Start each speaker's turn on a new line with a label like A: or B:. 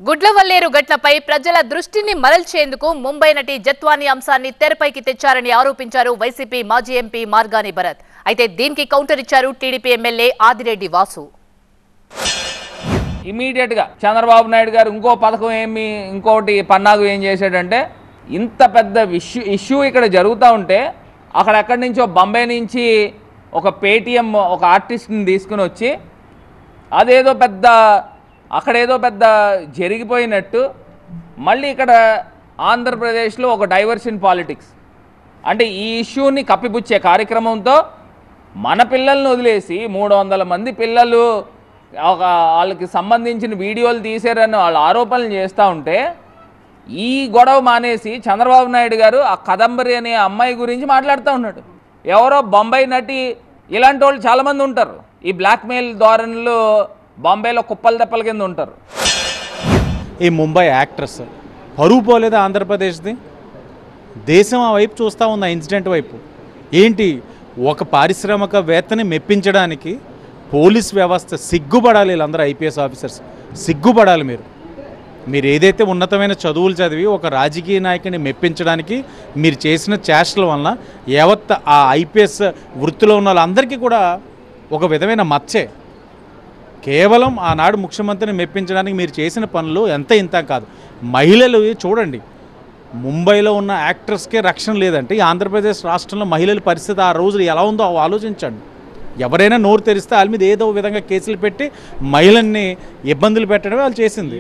A: గుడ్లవల్లేరు గట్లపై ప్రజల దృష్టిని మరల్చేందుకు ముంబై నటి జత్వాని అంశాన్ని తెరపైకి తెచ్చారని ఆరోపించారు వైసీపీ మాజీ ఎంపీ మార్గాని భరత్. అయితే దీనికి కౌంటర్ ఇచ్చారు TDP MLA Adireddy Vasu.
B: Immediate గా చంద్రబాబు నాయుడు గారు ఇంకో పథకం ఇంకోటి పన్నాగు ఏం చేశాడంటే, ఇంత పెద్ద ఇష్యూ ఇక్కడ జరుగుతూ ఉంటే అక్కడెక్కడి నుంచో బొంబాయి నుంచి ఒక పేటీఎం ఒక ఆర్టిస్ట్ని తీసుకుని వచ్చి అక్కడేదో పెద్ద జరిగిపోయినట్టు మళ్ళీ ఇక్కడ ఆంధ్రప్రదేశ్లో ఒక డైవర్షన్ పాలిటిక్స్ అంటే ఈ ఇష్యూని కప్పిపుచ్చే కార్యక్రమంతో మన పిల్లల్ని వదిలేసి 300 మంది పిల్లలు వాళ్ళకి సంబంధించిన వీడియోలు తీసారని వాళ్ళు ఆరోపణలు చేస్తూ ఉంటే ఈ గొడవ మానేసి చంద్రబాబు నాయుడు గారు ఆ కదంబరి అనే అమ్మాయి గురించి మాట్లాడుతూ ఉన్నాడు. ఎవరో బొంబాయి నటి ఇలాంటి వాళ్ళు చాలామంది ఉంటారు. ఈ బ్లాక్మెయిల్ ధోరణిలో బాంబేలో కుప్పల దెప్పల కింద ఉంటారు.
C: ఈ ముంబై యాక్ట్రెస్ పరువు పోలేదా ఆంధ్రప్రదేశ్ది? దేశం ఆ వైపు చూస్తూ ఉంది, ఆ ఇన్సిడెంట్ వైపు. ఏంటి, ఒక పారిశ్రామికవేత్తని మెప్పించడానికి పోలీస్ వ్యవస్థ సిగ్గుపడాలి. వీళ్ళందరూ ఐపీఎస్ ఆఫీసర్స్ సిగ్గుపడాలి. మీరు ఏదైతే ఉన్నతమైన చదువులు చదివి ఒక రాజకీయ నాయకుని మెప్పించడానికి మీరు చేసిన చేష్టల వలన యావత్ ఆ ఐపీఎస్ వృత్తిలో ఉన్న వాళ్ళందరికీ కూడా ఒక విధమైన మచ్చే. కేవలం ఆనాడు ముఖ్యమంత్రిని మెప్పించడానికి మీరు చేసిన పనులు ఇంత కాదు. మహిళలు చూడండి, ముంబైలో ఉన్న యాక్టర్స్కే రక్షణ లేదంటే ఈ ఆంధ్రప్రదేశ్ రాష్ట్రంలో మహిళల పరిస్థితి ఆ రోజు ఎలా ఉందో ఆలోచించండి. ఎవరైనా నోరు తెరిస్తే వాళ్ళ మీద ఏదో విధంగా కేసులు పెట్టి మహిళల్ని ఇబ్బందులు పెట్టడమే వాళ్ళు చేసింది.